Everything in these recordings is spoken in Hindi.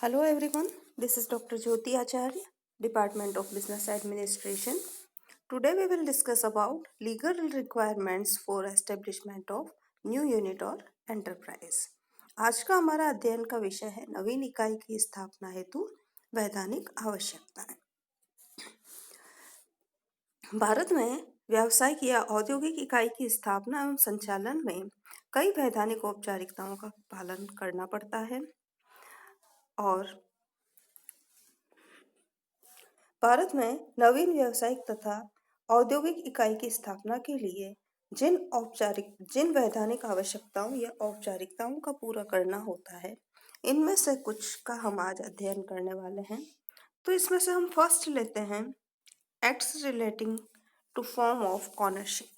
Hello everyone, this is Dr. Jyoti Acharya, Department of Business Administration. Today we will discuss about legal requirements for establishment of new unit or enterprise. आज का हमारा अध्ययन का विषय है नवीन इकाई की स्थापना हेतु वैधानिक आवश्यकताएं। भारत में व्यावसायिक या औद्योगिक इकाई की स्थापना एवं संचालन में कई वैधानिक औपचारिकताओं का पालन करना पड़ता है और भारत में नवीन व्यावसायिक तथा औद्योगिक इकाई की स्थापना के लिए जिन वैधानिक आवश्यकताओं या औपचारिकताओं का पूरा करना होता है, इनमें से कुछ का हम आज अध्ययन करने वाले हैं। तो इसमें से हम फर्स्ट लेते हैं acts relating to form of ownership,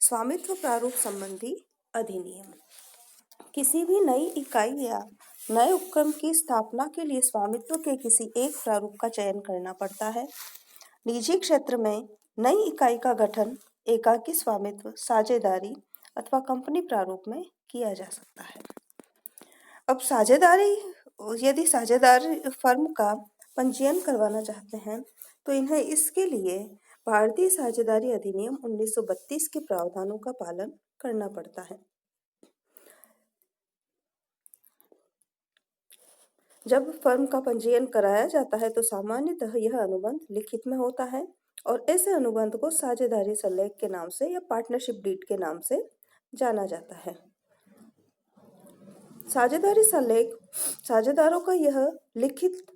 स्वामित्व प्रारूप संबंधी अधिनियम। किसी भी नई इकाई या नए उपक्रम की स्थापना के लिए स्वामित्व के किसी एक प्रारूप का चयन करना पड़ता है। निजी क्षेत्र में नई इकाई का गठन एकाकी स्वामित्व, साझेदारी अथवा कंपनी प्रारूप में किया जा सकता है। अब यदि साझेदार फर्म का पंजीयन करवाना चाहते हैं तो इन्हें इसके लिए भारतीय साझेदारी अधिनियम 1932 के प्रावधानों का पालन करना पड़ता है। जब फर्म का पंजीयन कराया जाता है तो सामान्यतः यह अनुबंध लिखित में होता है और ऐसे अनुबंध को साझेदारी सल्लेख के नाम से या पार्टनरशिप डीड के नाम से जाना जाता है। साझेदारी सल्लेख साझेदारों का यह लिखित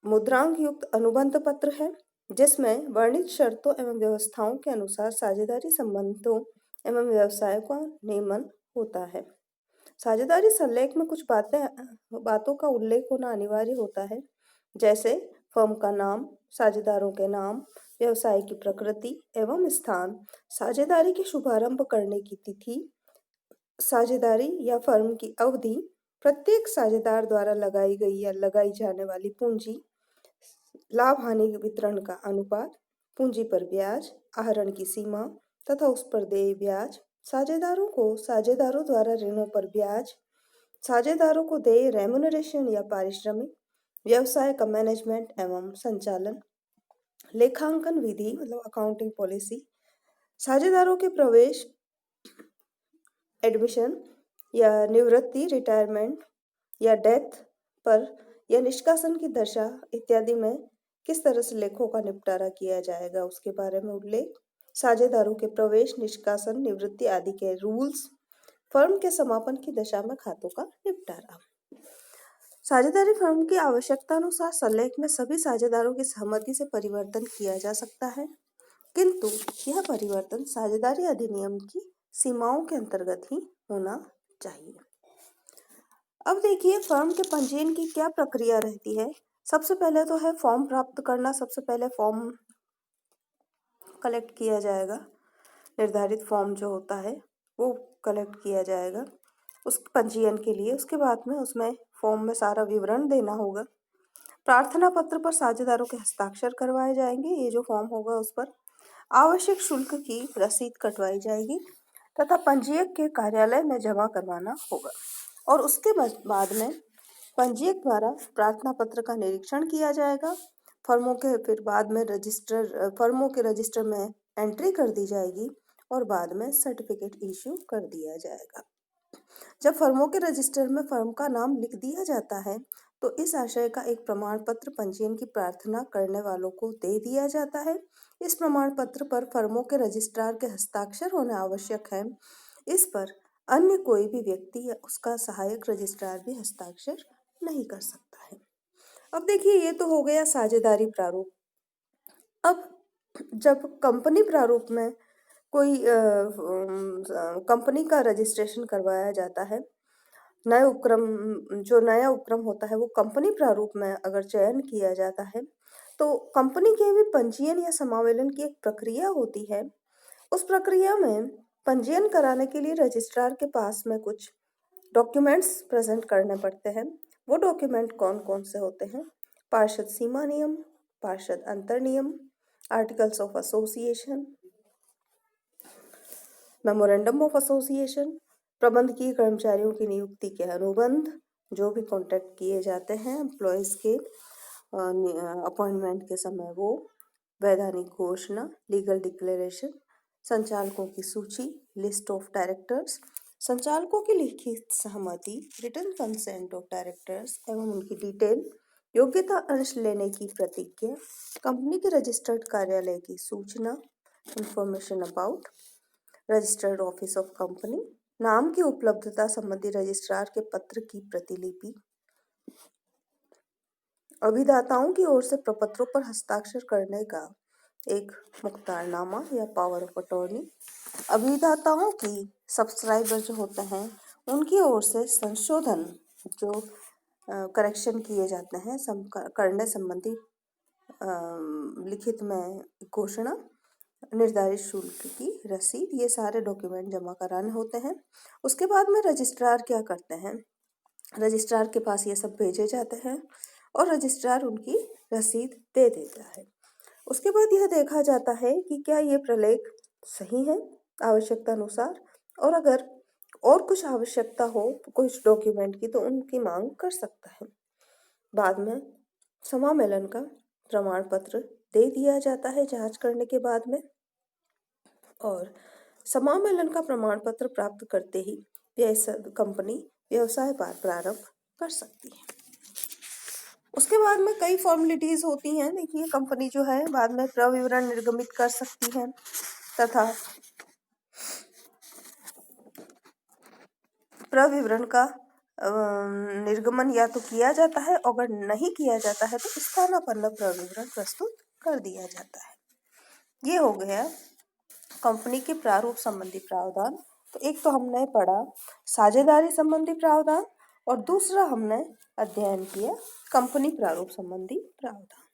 मुद्रांक युक्त अनुबंध पत्र है जिसमें वर्णित शर्तों एवं व्यवस्थाओं के अनुसार साझेदारी संबंधों एवं व्यवसाय का नियमन होता है। साझेदारी सल्लेख में कुछ बातों का उल्लेख होना अनिवार्य होता है, जैसे फर्म का नाम, साझेदारों के नाम, व्यवसाय की प्रकृति एवं स्थान, साझेदारी के शुभारंभ करने की तिथि, साझेदारी या फर्म की अवधि, प्रत्येक साझेदार द्वारा लगाई गई या लगाई जाने वाली पूंजी, लाभ हानि वितरण का अनुपात, पूंजी पर ब्याज, आहरण की सीमा तथा उस पर देय ब्याज, साझेदारों द्वारा ऋणों पर ब्याज, साझेदारों को देय रेम्युनरेशन या पारिश्रमिक, व्यवसाय का मैनेजमेंट एवं संचालन, लेखांकन विधि मतलब अकाउंटिंग पॉलिसी, साझेदारों के प्रवेश, एडमिशन या निवृत्ति, रिटायरमेंट या डेथ पर या निष्कासन की दशा इत्यादि में किस तरह से लेखों का निपटारा किया जाएगा उसके बारे में उल्लेख, साझेदारों के प्रवेश, निष्कासन, निवृत्ति आदि के रूल्स, फर्म के समापन की दशा में खातों का निपटारा। साझेदारी फर्म की आवश्यकता अनुसार सल्लेख में सभी साझेदारों की सहमति से परिवर्तन किया जा सकता है, किंतु यह परिवर्तन साझेदारी अधिनियम की सीमाओं के अंतर्गत ही होना चाहिए। अब देखिए फर्म के पंजीयन की क्या प्रक्रिया रहती है। सबसे पहले तो है फॉर्म प्राप्त करना। सबसे पहले फॉर्म कलेक्ट किया जाएगा, निर्धारित फॉर्म जो होता है वो कलेक्ट किया जाएगा उस पंजीयन के लिए। उसके बाद में उसमें फॉर्म में सारा विवरण देना होगा। प्रार्थना पत्र पर साझेदारों के हस्ताक्षर करवाए जाएंगे। ये जो फॉर्म होगा उस पर आवश्यक शुल्क की रसीद कटवाई जाएगी तथा पंजीयक के कार्यालय में जमा करवाना होगा और उसके बाद में पंजीयक द्वारा प्रार्थना पत्र का निरीक्षण किया जाएगा। फर्मों के रजिस्टर में एंट्री कर दी जाएगी और बाद में सर्टिफिकेट इश्यू कर दिया जाएगा। जब फर्मों के रजिस्टर में फर्म का नाम लिख दिया जाता है तो इस आशय का एक प्रमाण पत्र पंजीयन की प्रार्थना करने वालों को दे दिया जाता है। इस प्रमाण पत्र पर फर्मों के रजिस्ट्रार के हस्ताक्षर होने आवश्यक है। इस पर अन्य कोई भी व्यक्ति या उसका सहायक रजिस्ट्रार भी हस्ताक्षर नहीं कर सकता है। अब देखिए ये तो हो गया साझेदारी प्रारूप। अब जब कंपनी प्रारूप में कोई कंपनी का रजिस्ट्रेशन करवाया जाता है, नया उपक्रम होता है वो कंपनी प्रारूप में अगर चयन किया जाता है तो कंपनी के भी पंजीयन या समावेलन की एक प्रक्रिया होती है। उस प्रक्रिया में पंजीयन कराने के लिए रजिस्ट्रार के पास में कुछ डॉक्यूमेंट्स प्रेजेंट करने पड़ते हैं। वो डॉक्यूमेंट कौन कौन से होते हैं? पार्षद सीमा नियम, पार्षद अंतर नियम, articles of association, memorandum of association, प्रबंधकीय कर्मचारियों की नियुक्ति के अनुबंध, जो भी कॉन्टैक्ट किए जाते हैं एम्प्लॉयज़ के अपॉइंटमेंट के समय, वो वैधानिक घोषणा, लीगल डिक्लेरेशन, संचालकों की सूची, लिस्ट ऑफ डायरेक्टर्स, संचालकों की लिखित सहमति, रिटन कंसेंट ऑफ डायरेक्टर्स एवं उनकी डिटेल, योग्यता अंश लेने की प्रतिज्ञा, कंपनी के रजिस्टर्ड कार्यालय की सूचना, information about registered office of company, नाम की उपलब्धता संबंधी रजिस्ट्रार के पत्र की प्रतिलिपि, अभिदाताओं की ओर से प्रपत्रों पर हस्ताक्षर करने का एक मुख्तारनामा या पावर ऑफ अटॉर्नी, अभिदाताओं की सब्सक्राइबर जो होते हैं उनकी ओर से संशोधन, जो करेक्शन किए जाते हैं करने संबंधी लिखित में घोषणा, निर्धारित शुल्क की रसीद, ये सारे डॉक्यूमेंट जमा कराने होते हैं। उसके बाद में रजिस्ट्रार क्या करते हैं, रजिस्ट्रार के पास ये सब भेजे जाते हैं और रजिस्ट्रार उनकी रसीद दे देता है। उसके बाद यह देखा जाता है कि क्या ये प्रलेख सही है आवश्यकता अनुसार, और अगर और कुछ आवश्यकता हो कुछ डॉक्यूमेंट की तो उनकी मांग कर सकता है। बाद में समामेलन का प्रमाण पत्र दे दिया जाता है जांच करने के बाद में, और समामेलन का प्रमाण पत्र प्राप्त करते ही कंपनी व्यवसाय प्रारंभ कर सकती है। उसके बाद में कई फॉर्मेलिटीज होती हैं। देखिए, कंपनी जो है बाद में प्रविवरण निर्गमित कर सकती है तथा प्रविवरण का निर्गमन या तो किया जाता है, अगर नहीं किया जाता है तो स्थानापन्न प्रविवरण प्रस्तुत कर दिया जाता है। ये हो गया कंपनी के प्रारूप संबंधी प्रावधान। तो एक तो हमने पढ़ा साझेदारी संबंधी प्रावधान और दूसरा हमने अध्ययन किया कंपनी प्रारूप संबंधी प्रावधान।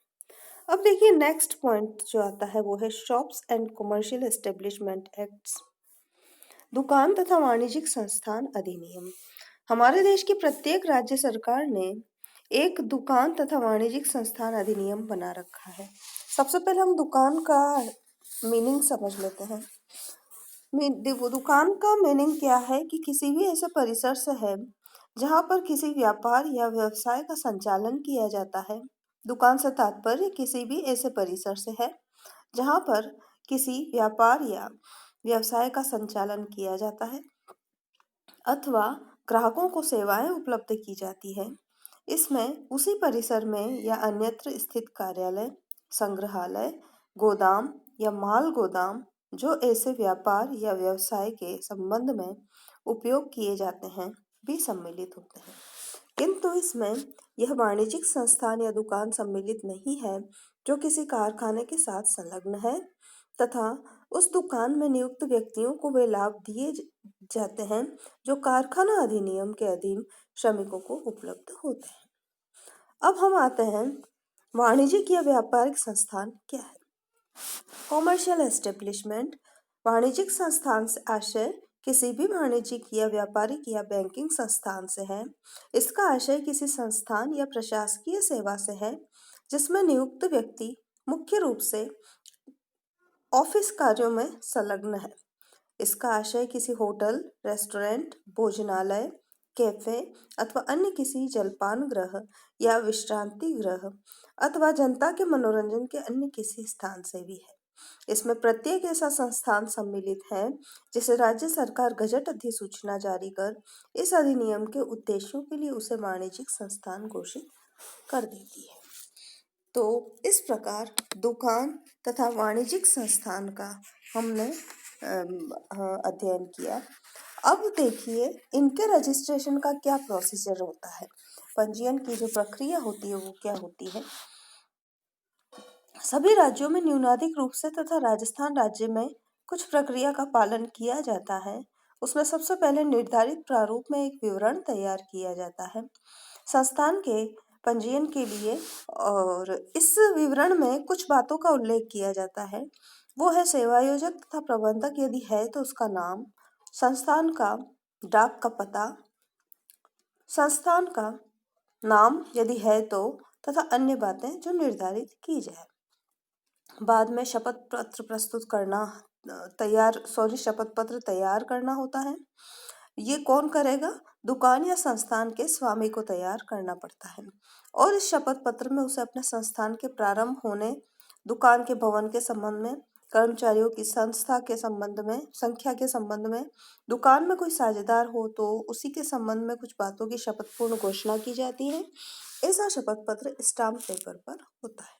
अब देखिए नेक्स्ट पॉइंट जो आता है वो है shops and commercial establishment acts, दुकान तथा वाणिज्यिक संस्थान अधिनियम। हमारे देश की प्रत्येक राज्य सरकार ने एक दुकान तथा वाणिज्यिक संस्थान अधिनियम बना रखा है। सबसे पहले हम दुकान का मीनिंग समझ लेते हैं। दुकान का मीनिंग क्या है कि किसी भी ऐसे परिसर से है जहां पर किसी व्यापार या व्यवसाय का संचालन किया जाता है। दुकान से तात्पर्य किसी भी ऐसे परिसर से है जहां पर किसी व्यापार या व्यवसाय का संचालन किया जाता है अथवा ग्राहकों को सेवाएं उपलब्ध की जाती है। इसमें उसी परिसर में या अन्यत्र स्थित कार्यालय, संग्रहालय, गोदाम या माल गोदाम जो ऐसे व्यापार या व्यवसाय के संबंध में उपयोग किए जाते हैं भी सम्मिलित होते हैं। किंतु इसमें यह वाणिज्यिक संस्थान या दुकान सम्मिलित नहीं है जो किसी कारखाने के साथ संलग्न है तथा उस दुकान में नियुक्त व्यक्तियों को वे लाभ दिए जाते हैं जो कारखाना अधिनियम के अधीन श्रमिकों को उपलब्ध होते हैं। अब हम आते हैं वाणिज्यिक या व्यापारिक संस्थान क्या है। कॉमर्शियल एस्टेब्लिशमेंट, वाणिज्यिक संस्थान से आशय किसी भी वाणिज्यिक या व्यापारिक या बैंकिंग संस्थान से है। इसका आशय किसी संस्थान या प्रशासकीय सेवा से है जिसमें नियुक्त व्यक्ति मुख्य रूप से ऑफिस कार्यों में संलग्न है। इसका आशय किसी होटल, रेस्टोरेंट, भोजनालय, कैफे अथवा अन्य किसी जलपान गृह या विश्रांति गृह अथवा जनता के मनोरंजन के अन्य किसी स्थान से भी है। इसमें प्रत्येक ऐसा संस्थान सम्मिलित है जिसे राज्य सरकार गजट अधिसूचना जारी कर इस अधिनियम के उद्देश्यों के लिए उसे वाणिज्यिक संस्थान घोषित कर देती है। तो इस प्रकार दुकान तथा वाणिज्यिक संस्थान का हमने अध्ययन किया। अब देखिए इनके रजिस्ट्रेशन का क्या प्रोसीजर होता है, पंजीयन की जो प्रक्रिया होती है वो क्या होती है। सभी राज्यों में न्यूनाधिक रूप से तथा राजस्थान राज्य में कुछ प्रक्रिया का पालन किया जाता है। उसमें सबसे पहले निर्धारित प्रारूप में एक विवरण तैयार किया जाता है संस्थान के पंजीयन के लिए, और इस विवरण में कुछ बातों का उल्लेख किया जाता है। वो है सेवायोजक तथा प्रबंधक यदि है तो उसका नाम, संस्थान का डाक का पता, संस्थान का नाम यदि है तो, तथा अन्य बातें जो निर्धारित की जाए। बाद में शपथ पत्र प्रस्तुत करना शपथ पत्र तैयार करना होता है। ये कौन करेगा, दुकान या संस्थान के स्वामी को तैयार करना पड़ता है और इस शपथ पत्र में उसे अपने संस्थान के प्रारंभ होने, दुकान के भवन के संबंध में, कर्मचारियों की संख्या के संबंध में, दुकान में कोई साझेदार हो तो उसी के संबंध में कुछ बातों की शपथपूर्ण घोषणा की जाती है। ऐसा शपथ पत्र स्टाम्प पेपर पर होता है।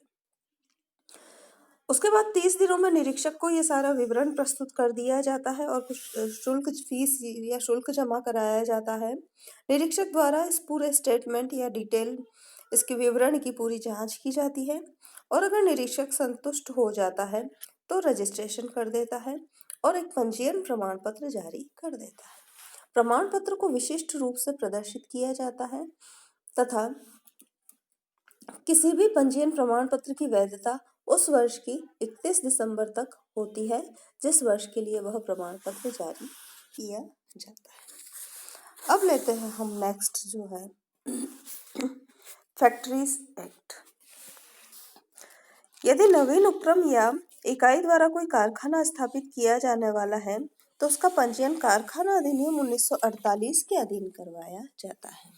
उसके बाद 30 दिनों में निरीक्षक को ये सारा विवरण प्रस्तुत कर दिया जाता है और कुछ फीस या शुल्क जमा कराया जाता है। निरीक्षक द्वारा इस पूरे स्टेटमेंट या डिटेल इसके विवरण की पूरी जांच की जाती है और अगर निरीक्षक संतुष्ट हो जाता है तो रजिस्ट्रेशन कर देता है और एक पंजीयन प्रमाण पत्र जारी कर देता है। प्रमाण पत्र को विशिष्ट रूप से प्रदर्शित किया जाता है तथा किसी भी पंजीयन प्रमाण पत्र की वैधता उस वर्ष की 31 दिसंबर तक होती है जिस वर्ष के लिए वह प्रमाण पत्र जारी किया जाता है। अब लेते हैं हम नेक्स्ट जो है फैक्ट्रीज एक्ट। यदि नवीन उपक्रम या इकाई द्वारा कोई कारखाना स्थापित किया जाने वाला है तो उसका पंजीयन कारखाना अधिनियम 1948 के अधीन करवाया जाता है।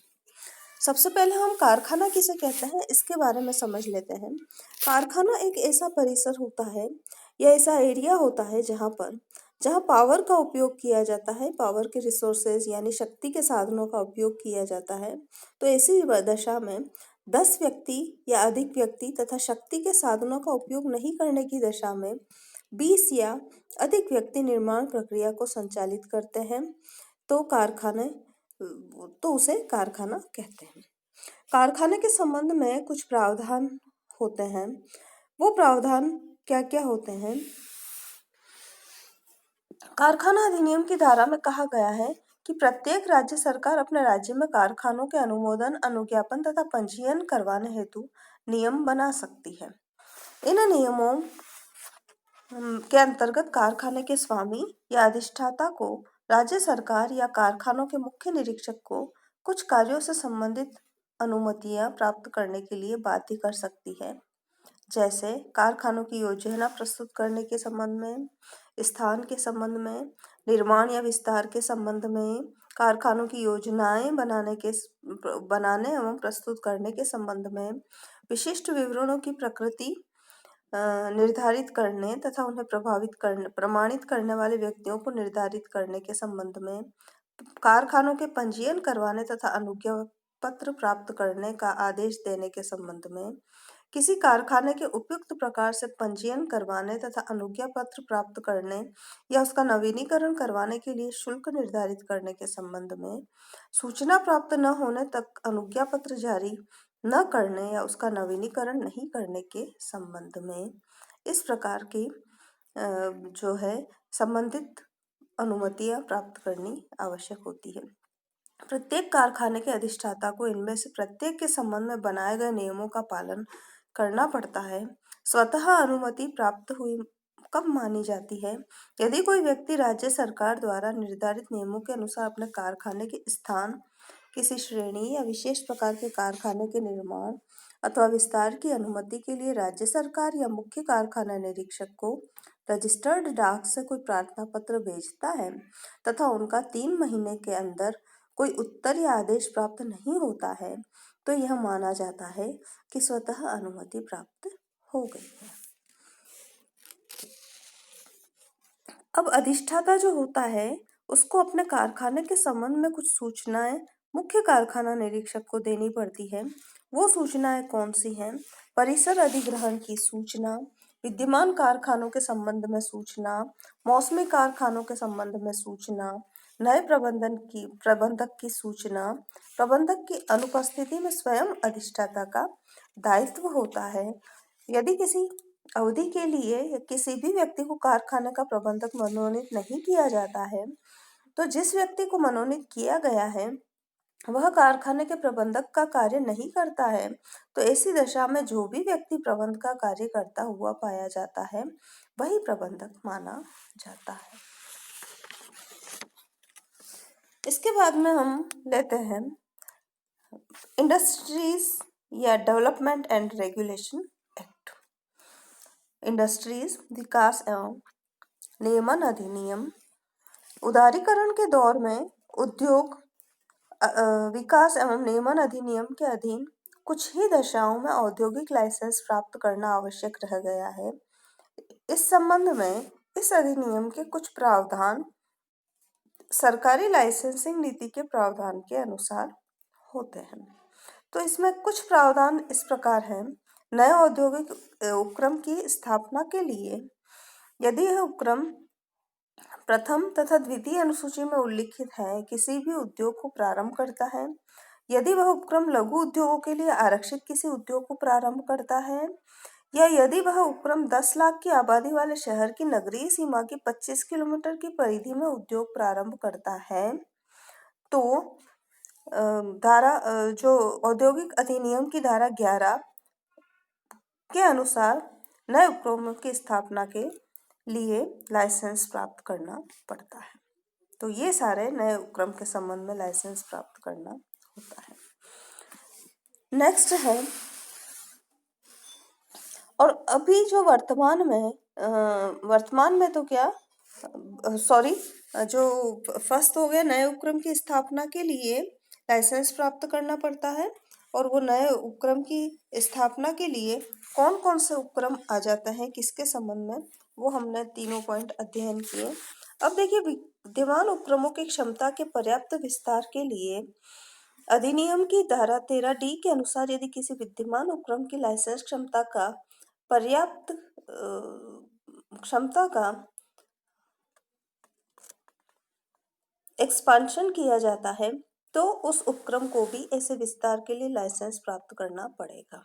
सबसे पहले हम कारखाना किसे कहते हैं इसके बारे में समझ लेते हैं। कारखाना एक ऐसा परिसर होता है या ऐसा एरिया होता है जहाँ पावर का उपयोग किया जाता है, पावर के रिसोर्सेज यानी शक्ति के साधनों का उपयोग किया जाता है। तो ऐसी दशा में 10 व्यक्ति या अधिक व्यक्ति तथा शक्ति के साधनों का उपयोग नहीं करने की दशा में 20 या अधिक व्यक्ति निर्माण प्रक्रिया को संचालित करते हैं तो उसे कारखाना कहते हैं। कारखाने के संबंध में कुछ प्रावधान होते हैं। वो प्रावधान क्या क्या होते हैं? कारखाना अधिनियम की धारा में कहा गया है कि प्रत्येक राज्य सरकार अपने राज्य में कारखानों के अनुमोदन, अनुज्ञापन तथा पंजीयन करवाने हेतु नियम बना सकती है। इन नियमों के अंतर्गत कारखाने के स्वामी या अधिष्ठाता को राज्य सरकार या कारखानों के मुख्य निरीक्षक को कुछ कार्यों से संबंधित अनुमतियां प्राप्त करने के लिए बाध्य कर सकती है, जैसे कारखानों की योजना प्रस्तुत करने के संबंध में, स्थान के संबंध में, निर्माण या विस्तार के संबंध में, कारखानों की योजनाएं बनाने एवं प्रस्तुत करने के संबंध में, विशिष्ट विवरणों की प्रकृति निर्धारित करने तथा उन्हें प्रमाणित करने वाले व्यक्तियों को निर्धारित करने के संबंध में, कारखानों के पंजीयन करवाने तथा अनुज्ञा पत्र प्राप्त करने का आदेश देने के संबंध में, किसी कारखाने के उपयुक्त प्रकार से पंजीयन करवाने तथा अनुज्ञा पत्र प्राप्त करने या उसका नवीनीकरण करवाने के लिए शुल्क निर्धारित करने के संबंध में, सूचना प्राप्त न होने तक अनुज्ञा पत्र जारी न करने या उसका नवीनीकरण नहीं करने के संबंध में, इस प्रकार की जो है संबंधित अनुमतियां प्राप्त करनी आवश्यक होती है। प्रत्येक कारखाने के अधिष्ठाता को इनमें से प्रत्येक के संबंध में बनाए गए नियमों का पालन करना पड़ता है। स्वतः अनुमति प्राप्त हुई कब मानी जाती है? यदि कोई व्यक्ति राज्य सरकार द्वारा निर्धारित नियमों के अनुसार अपने कारखाने के स्थान, किसी श्रेणी या विशेष प्रकार के कारखाने के निर्माण अथवा विस्तार की अनुमति के लिए राज्य सरकार या मुख्य कारखाना निरीक्षक को रजिस्टर्ड डाक से कोई प्रार्थना पत्र भेजता है तथा उनका 3 महीने के अंदर कोई उत्तर या आदेश प्राप्त नहीं होता है तो यह माना जाता है कि स्वतः अनुमति प्राप्त हो गई है। अब अधिष्ठाता जो होता है उसको अपने कारखाने के संबंध में कुछ सूचनाएं मुख्य कारखाना निरीक्षक को देनी पड़ती है। वो सूचनाएं कौन सी हैं? परिसर अधिग्रहण की सूचना, विद्यमान कारखानों के संबंध में सूचना, मौसमी कारखानों के संबंध में सूचना, नए प्रबंधक की सूचना। प्रबंधक की अनुपस्थिति में स्वयं अधिष्ठाता का दायित्व होता है। यदि किसी अवधि के लिए या किसी भी व्यक्ति को कारखाने का प्रबंधक मनोनीत नहीं किया जाता है तो जिस व्यक्ति को मनोनीत किया गया है वह कारखाने के प्रबंधक का कार्य नहीं करता है तो ऐसी दशा में जो भी व्यक्ति प्रबंध का कार्य करता हुआ पाया जाता है वही प्रबंधक माना जाता है। इसके बाद में हम लेते हैं इंडस्ट्रीज या development and regulation act. Industries विकास एवं नियमन अधिनियम। उदारीकरण के दौर में उद्योग विकास एवं नियमन अधिनियम के अधीन कुछ ही दशाओं में औद्योगिक लाइसेंस प्राप्त करना आवश्यक रह गया है। इस संबंध में इस अधिनियम के कुछ प्रावधान सरकारी लाइसेंसिंग नीति के प्रावधान के अनुसार होते हैं। तो इसमें कुछ प्रावधान इस प्रकार हैं। नए औद्योगिक उपक्रम की स्थापना के लिए यदि यह उपक्रम प्रथम तथा द्वितीय अनुसूची में उल्लिखित है, किसी भी उद्योग को प्रारंभ करता है, यदि वह उपक्रम लघु उद्योगों के लिए आरक्षित किसी उद्योग को प्रारंभ करता है, या यदि वह उपक्रम 10 लाख की आबादी वाले शहर की नगरीय सीमा की 25 किलोमीटर की परिधि में उद्योग प्रारंभ करता है, तो जो औद्योगिक अधिनियम की धारा 11 के अनुसार नए उपक्रमों की स्थापना के लिए लाइसेंस प्राप्त करना पड़ता है। तो ये सारे नए उपक्रम के संबंध में लाइसेंस प्राप्त करना होता है। नेक्स्ट है, और अभी जो वर्तमान में तो क्या जो फर्स्ट हो गया, नए उपक्रम की स्थापना के लिए लाइसेंस प्राप्त करना पड़ता है, और वो नए उपक्रम की स्थापना के लिए कौन कौन से उपक्रम आ जाते हैं किसके संबंध में, वो हमने तीनों पॉइंट अध्ययन किए। अब देखिए, विद्यमान उपक्रमों की क्षमता के पर्याप्त विस्तार के लिए अधिनियम की धारा 13D के अनुसार यदि किसी विद्यमान उपक्रम की लाइसेंस क्षमता का पर्याप्त क्षमता का एक्सपांशन किया जाता है, तो उस उपक्रम को भी ऐसे विस्तार के लिए लाइसेंस प्राप्त करना पड़ेगा।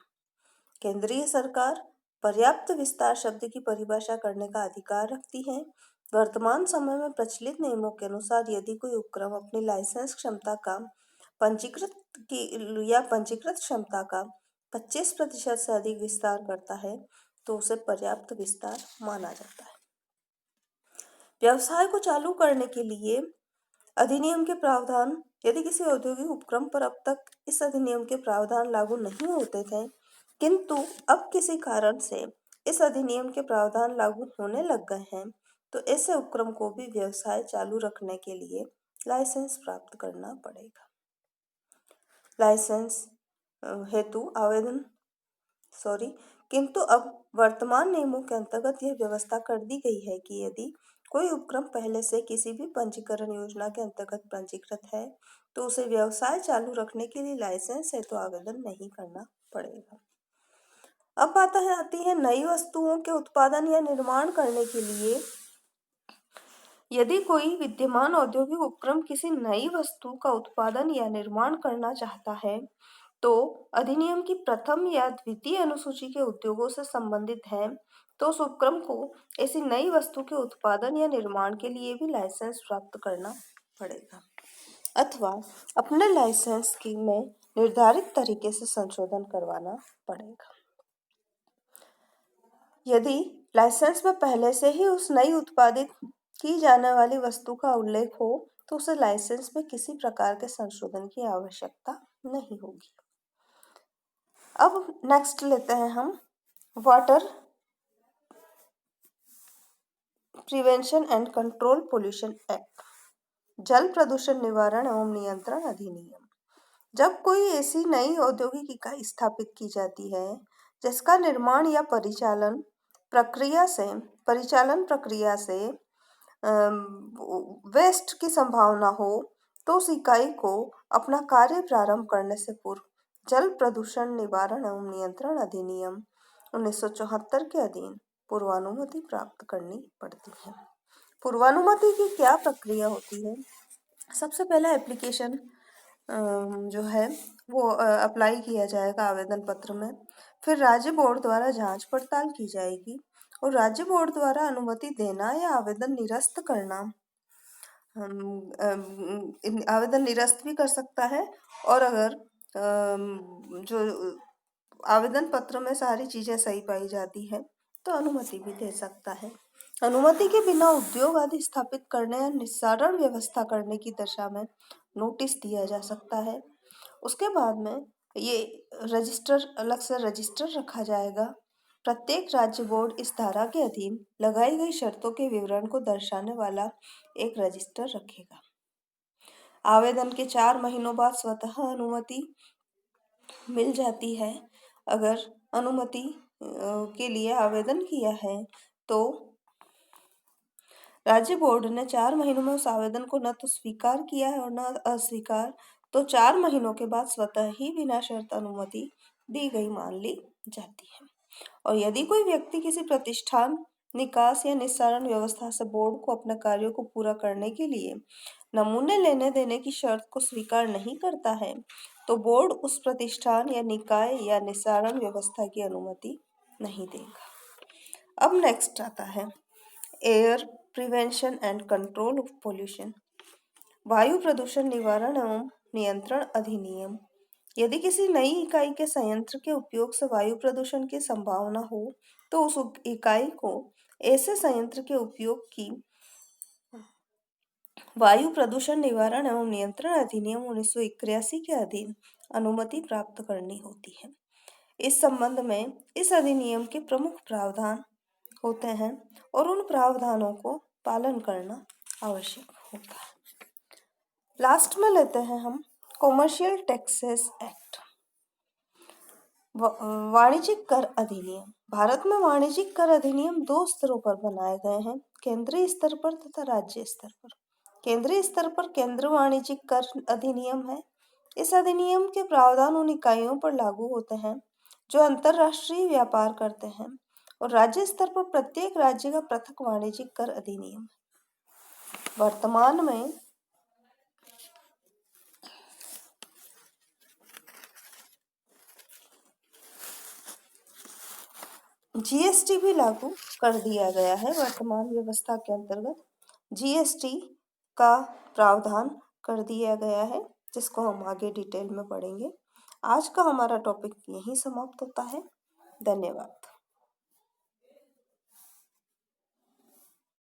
केंद्रीय सरकार पर्याप्त विस्तार शब्द की परिभाषा करने का अधिकार रखती है। वर्तमान समय में प्रचलित नियमों के अनुसार यदि कोई उपक्रम अपनी लाइसेंस क्षमता का पंजीकृत क्षमता का 25% से अधिक विस्तार करता है, तो उसे पर्याप्त विस्तार माना जाता है। व्यवसाय को चालू करने के लिए अधिनियम के प्रावधान, यदि किसी औद्योगिक उपक्रम पर अब तक इस अधिनियम के प्रावधान लागू नहीं होते थे, किंतु अब किसी कारण से इस अधिनियम के प्रावधान लागू होने लग गए हैं, तो ऐसे उपक्रम को भी व्यवसाय चालू रखने के लिए लाइसेंस प्राप्त करना पड़ेगा। लाइसेंस हेतु आवेदन किंतु अब वर्तमान नियमों के अंतर्गत यह व्यवस्था कर दी गई है कि यदि कोई उपक्रम पहले से किसी भी पंजीकरण योजना के अंतर्गत पंजीकृत है, तो उसे व्यवसाय चालू रखने के लिए लाइसेंस हेतु आवेदन नहीं करना पड़ेगा। अब बात आती है नई वस्तुओं के उत्पादन या निर्माण करने के लिए। यदि कोई विद्यमान औद्योगिक उपक्रम किसी नई वस्तु का उत्पादन या निर्माण करना चाहता है, तो अधिनियम की प्रथम या द्वितीय अनुसूची के उद्योगों से संबंधित है, तो उस उपक्रम को ऐसी नई वस्तु के उत्पादन या निर्माण के लिए भी लाइसेंस प्राप्त करना पड़ेगा, अथवा अपने लाइसेंस की में निर्धारित तरीके से संशोधन करवाना पड़ेगा। यदि लाइसेंस में पहले से ही उस नई उत्पादित की जाने वाली वस्तु का उल्लेख हो, तो उसे लाइसेंस में किसी प्रकार के संशोधन की आवश्यकता नहीं होगी। अब नेक्स्ट लेते हैं हम water prevention and control pollution act, जल प्रदूषण निवारण एवं नियंत्रण अधिनियम। जब कोई ऐसी नई औद्योगिक इकाई स्थापित की जाती है जिसका निर्माण या परिचालन प्रक्रिया से वेस्ट की संभावना हो, तो उस इकाई को अपना कार्य प्रारंभ करने से पूर्व जल प्रदूषण निवारण एवं नियंत्रण अधिनियम 1974 के अधीन पूर्वानुमति प्राप्त करनी पड़ती है। पूर्वानुमति की क्या प्रक्रिया होती है? सबसे पहला एप्लीकेशन जो है वो अप्लाई किया जाएगा आवेदन पत्र में, फिर राज्य बोर्ड द्वारा जांच पड़ताल की जाएगी और राज्य बोर्ड द्वारा अनुमति देना या आवेदन निरस्त करना, आवेदन निरस्त भी कर सकता है, और अगर जो आवेदन पत्र में सारी चीजें सही पाई जाती है तो अनुमति भी दे सकता है। अनुमति के बिना उद्योग आदि स्थापित करने या निस्सारण व्यवस्था करने की दशा में नोटिस दिया जा सकता है। उसके बाद में ये अलग से रजिस्टर रखा जाएगा। प्रत्येक राज्य बोर्ड इस धारा के अधीन लगाई गई शर्तों के विवरण को दर्शाने वाला एक रजिस्टर रखेगा। आवेदन के 4 महीनों बाद स्वतः अनुमति मिल जाती है। अगर अनुमति के लिए आवेदन किया है तो राज्य बोर्ड ने 4 महीनों में उस आवेदन को न तो स्वीकार किया है और न अस्वीकार, तो 4 महीनों के बाद स्वतः ही बिना शर्त अनुमति दी गई मान ली जाती है। और यदि कोई व्यक्ति किसी प्रतिष्ठान, निकास या निस्तारण व्यवस्था से बोर्ड को अपने कार्यों को पूरा करने के लिए नमूने लेने देने की शर्त को स्वीकार नहीं करता है, तो बोर्ड उस प्रतिष्ठान या निकाय या निस्तारण व्यवस्था की अनुमति नहीं देगा। अब नेक्स्ट आता है air prevention and control of pollution, वायु प्रदूषण निवारण एवं नियंत्रण अधिनियम। यदि किसी नई इकाई के संयंत्र के उपयोग से वायु प्रदूषण की संभावना हो, तो उस इकाई को ऐसे संयंत्र के उपयोग की वायु प्रदूषण निवारण एवं नियंत्रण अधिनियम 1981 के अधीन अनुमति प्राप्त करनी होती है। इस संबंध में इस अधिनियम के प्रमुख प्रावधान होते हैं और उन प्रावधानों को पालन करना आवश्यक होता है। लास्ट में लेते हैं हम कॉमर्शियल टैक्सेस एक्ट, वाणिज्यिक कर अधिनियम। भारत में वाणिज्यिक कर अधिनियम 2 स्तरों पर बनाए गए हैं, केंद्रीय स्तर पर तथा राज्य स्तर पर। केंद्रीय स्तर पर केंद्र वाणिज्यिक कर अधिनियम है। इस अधिनियम के प्रावधान उन इकाइयों पर लागू होते हैं जो अंतरराष्ट्रीय व्यापार करते हैं, और राज्य स्तर पर प्रत्येक राज्य का पृथक वाणिज्यिक कर अधिनियम। वर्तमान में जीएसटी भी लागू कर दिया गया है। वर्तमान व्यवस्था के अंतर्गत जीएसटी का प्रावधान कर दिया गया है, जिसको हम आगे डिटेल में पढ़ेंगे। आज का हमारा टॉपिक यहीं समाप्त होता है। धन्यवाद।